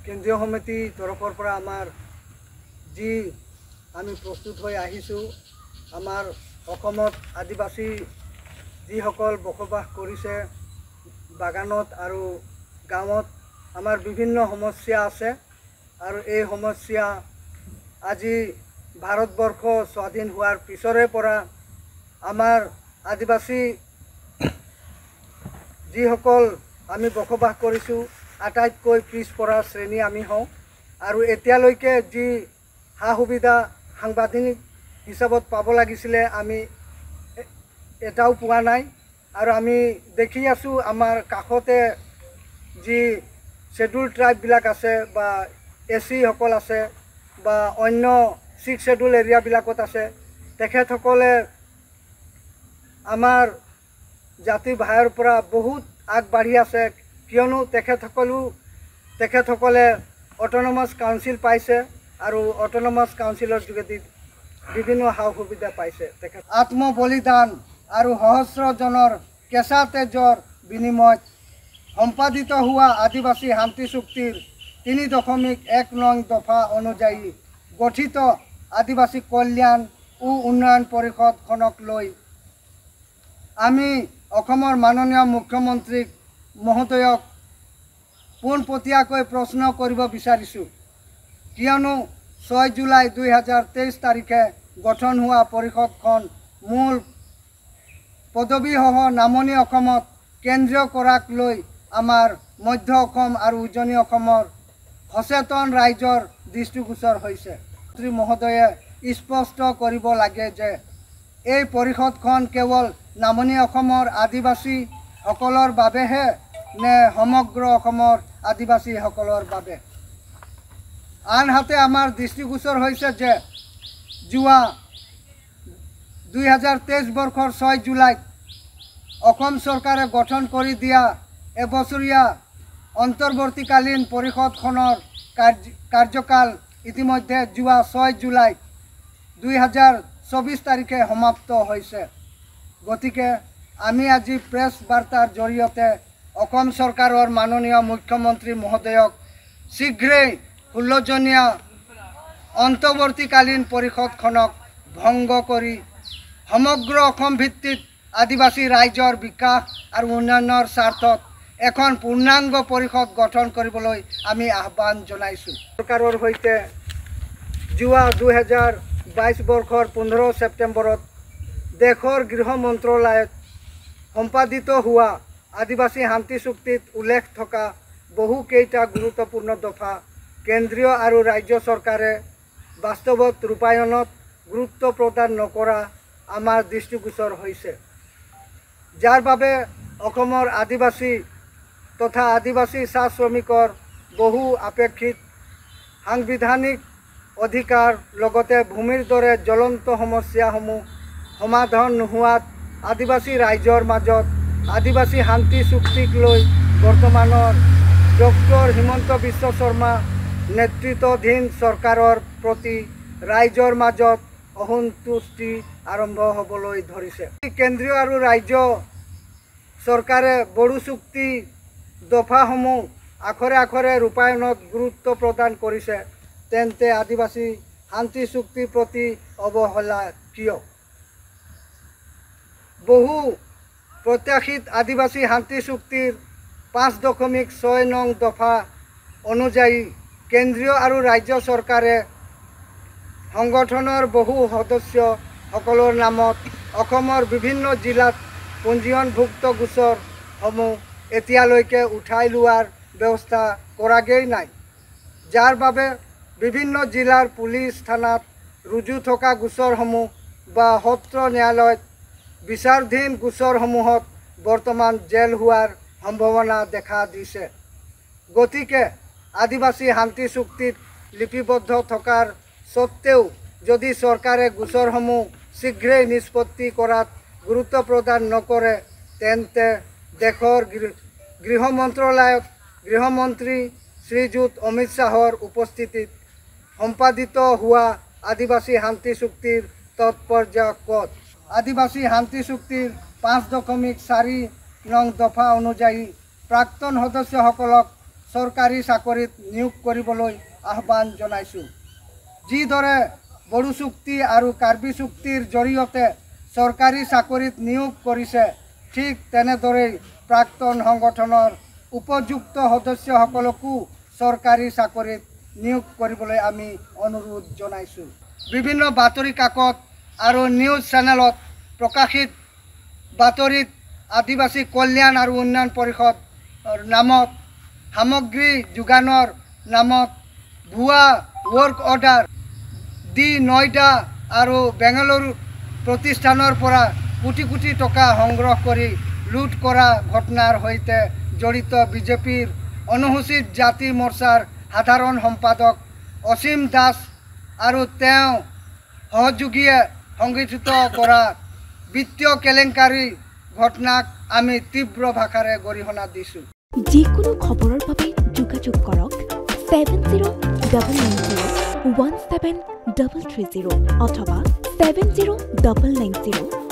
কেন্দ্ৰীয় সমিতি তৰফৰ পৰা আমাৰ যি আমি প্ৰস্তুত হৈ আহিছোঁ, আমাৰ অসমত আদিবাসী যিসকল বসবাস কৰিছে বাগানত আৰু গাঁৱত, আমাৰ বিভিন্ন সমস্যা আছে আৰু এই সমস্যা আজি ভাৰতবৰ্ষ স্বাধীন হোৱাৰ পিছৰে পৰা আমাৰ আদিবাসী যিসকল আমি বসবাস কৰিছোঁ আটাইতকৈ পিছপৰা শ্ৰেণী আমি হওঁ আৰু এতিয়ালৈকে যি সা সুবিধা সাংবিধানিক হিচাপত পাব লাগিছিলে আমি এটাও পোৱা নাই আৰু আমি দেখি আছোঁ আমাৰ কাষতে যি শেডুল ট্ৰাইববিলাক আছে বা এছচিসকল আছে বা অন্য 6 শেডুল এৰিয়াবিলাকত আছে, তেখেতসকলে আমাৰ জাতি ভাইৰ পৰা বহুত আগবাঢ়ি আছে, কিয়নো তেখেতসকলে অট'নমাছ কাউন্সিল পাইছে আৰু অট'নমাছ কাউন্সিলৰ যোগেদি বিভিন্ন সা সুবিধা পাইছে। আত্মবলিদান আৰু সহস্ৰজনৰ কেঁচা তেজৰ বিনিময়ত সম্পাদিত হোৱা আদিবাসী শান্তি চুক্তিৰ 3.1 দফা অনুযায়ী গঠিত আদিবাসী কল্যাণ ও উন্নয়ন পৰিষদখনক লৈ আমি অসমৰ মাননীয় মুখ্যমন্ত্ৰী মহোদয়ক পোনপটীয়াকৈ প্ৰশ্ন কৰিব বিচাৰিছোঁ, কিয়নো 6 জুলাই 2023 তাৰিখে গঠন হোৱা পৰিষদখন মূল পদবীসহ নামনি অসমত কেন্দ্ৰীয় কৰাক লৈ আমাৰ মধ্য অসম আৰু উজনি অসমৰ সচেতন ৰাইজৰ দৃষ্টিগোচৰ হৈছে। মন্ত্ৰী মহোদয়ে স্পষ্ট কৰিব লাগে যে এই পৰিষদখন কেৱল নামনি অসমৰ আদিবাসীসকলৰ বাবেহে নে সমগ্ৰ অসমৰ আদিবাসীসকলৰ বাবে। আনহাতে আমাৰ দৃষ্টিগোচৰ হৈছে যে যোৱা 2023 বৰ্ষৰ 6 জুলাইত অসম চৰকাৰে গঠন কৰি দিয়া এবছৰীয়া অন্তৰ্বৰ্তীকালীন পৰিষদখনৰ কাৰ্যকাল ইতিমধ্যে যোৱা 6 জুলাই 2024 তাৰিখে সমাপ্ত হৈছে। গতিকে আমি আজি প্ৰেছ বাৰ্তাৰ জৰিয়তে অসম চৰকাৰৰ মাননীয় মুখ্যমন্ত্ৰী মহোদয়ক শীঘ্ৰেই 16জনীয়া অন্তৰ্বৰ্তীকালীন পৰিষদখনক ভংগ কৰি সমগ্ৰ অসম ভিত্তিত আদিবাসী ৰাইজৰ বিকাশ আৰু উন্নয়নৰ স্বাৰ্থত এখন পূৰ্ণাংগ পৰিষদ গঠন কৰিবলৈ আমি আহ্বান জনাইছোঁ। চৰকাৰৰ সৈতে যোৱা 2022 বৰ্ষৰ 15 ছেপ্টেম্বৰত দেশৰ গৃহ মন্ত্ৰালয়ত সম্পাদিত হোৱা আদিবাসী শান্তি চুক্তিত উল্লেখ থকা বহুকেইটা গুৰুত্বপূৰ্ণ দফা কেন্দ্ৰীয় আৰু ৰাজ্য চৰকাৰে বাস্তৱত ৰূপায়ণত গুৰুত্ব প্ৰদান নকৰা আমাৰ দৃষ্টিগোচৰ হৈছে, যাৰ বাবে অসমৰ আদিবাসী তথা আদিবাসী চাহ শ্ৰমিকৰ বহু আপেক্ষিক সাংবিধানিক অধিকাৰ লগতে ভূমিৰ দৰে জ্বলন্ত সমস্যাসমূহ সমাধান নোহোৱাত আদিবাসী ৰাইজৰ মাজত আদিবাসী শান্তি চুক্তিক লৈ বৰ্তমানৰ ডক্টৰ হিমন্ত বিশ্ব শৰ্মা নেতৃত্বাধীন চৰকাৰৰ প্ৰতি ৰাইজৰ মাজত অসন্তুষ্টি আৰম্ভ হ'বলৈ ধৰিছে। কেন্দ্ৰীয় আৰু ৰাজ্য চৰকাৰে বড়ো চুক্তি দফাসমূহ আখৰে আখৰে ৰূপায়ণত গুৰুত্ব প্ৰদান কৰিছে, তেন্তে আদিবাসী শান্তি চুক্তিৰ প্ৰতি অৱহেলা কিয়? বহু প্ৰত্যাশিত আদিবাসী শান্তি চুক্তিৰ 5.6 দফা অনুযায়ী কেন্দ্ৰীয় আৰু ৰাজ্য চৰকাৰে সংগঠনৰ বহু সদস্যসকলৰ নামত অসমৰ বিভিন্ন জিলাত পঞ্জীয়নভুক্ত গোচৰসমূহ এতিয়ালৈকে উঠাই লোৱাৰ ব্যৱস্থা কৰাগৈ নাই, যাৰ বাবে বিভিন্ন জিলাৰ পুলিচ থানাত ৰুজু থকা গোচৰসমূহ বা সত্ৰ ন্যায়ালয়ত বিচাৰাধীন গোচৰসমূহত বৰ্তমান জেল হোৱাৰ সম্ভাৱনা দেখা দিছে। গতিকে আদিবাসী শান্তি চুক্তিত লিপিবদ্ধ থকাৰ সত্ত্বেও যদি চৰকাৰে গোচৰসমূহ শীঘ্ৰেই নিষ্পত্তি কৰাত গুৰুত্ব প্ৰদান নকৰে, তেন্তে দেশৰ গৃহ মন্ত্ৰালয়ত গৃহমন্ত্ৰী শ্ৰীযুত অমিত শ্বাহৰ উপস্থিতিত সম্পাদিত হোৱা আদিবাসী শান্তি চুক্তিৰ তাৎপৰ্য ক'ত? আদিবাসী শান্তি চুক্তিৰ 5.4 দফা অনুযায়ী প্ৰাক্তন সদস্যসকলক চৰকাৰী চাকৰিত নিয়োগ কৰিবলৈ আহ্বান জনাইছোঁ। যিদৰে বড়ো চুক্তি আৰু কাৰ্বি চুক্তিৰ জৰিয়তে চৰকাৰী চাকৰিত নিয়োগ কৰিছে, ঠিক তেনেদৰেই প্ৰাক্তন সংগঠনৰ উপযুক্ত সদস্যসকলকো চৰকাৰী চাকৰিত নিয়োগ কৰিবলৈ আমি অনুৰোধ জনাইছোঁ। বিভিন্ন বাতৰি কাকত আৰু নিউজ চেনেলত প্ৰকাশিত বাতৰিত আদিবাসী কল্যাণ আৰু উন্নয়ন পৰিষদ নামত সামগ্ৰী যোগানৰ নামত ভুৱা ৱৰ্ক অৰ্ডাৰ দি নয়ডা আৰু বেংগালুৰু প্ৰতিষ্ঠানৰ পৰা কোটি কোটি টকা সংগ্ৰহ কৰি লুট কৰা ঘটনাৰ সৈতে জড়িত বিজেপিৰ অনুসূচিত জাতি মৰ্চাৰ সাধাৰণ সম্পাদক অসীম দাস আৰু তেওঁ সহযোগীয়ে সংগঠিত কৰা বিত্তীয় কেলেংকাৰী ঘটনাক আমি তীব্ৰ ভাষাৰে গৰিহণা দিছোঁ। যিকোনো খবৰৰ বাবে যোগাযোগ কৰক 7099017330 অথবা 7099017330।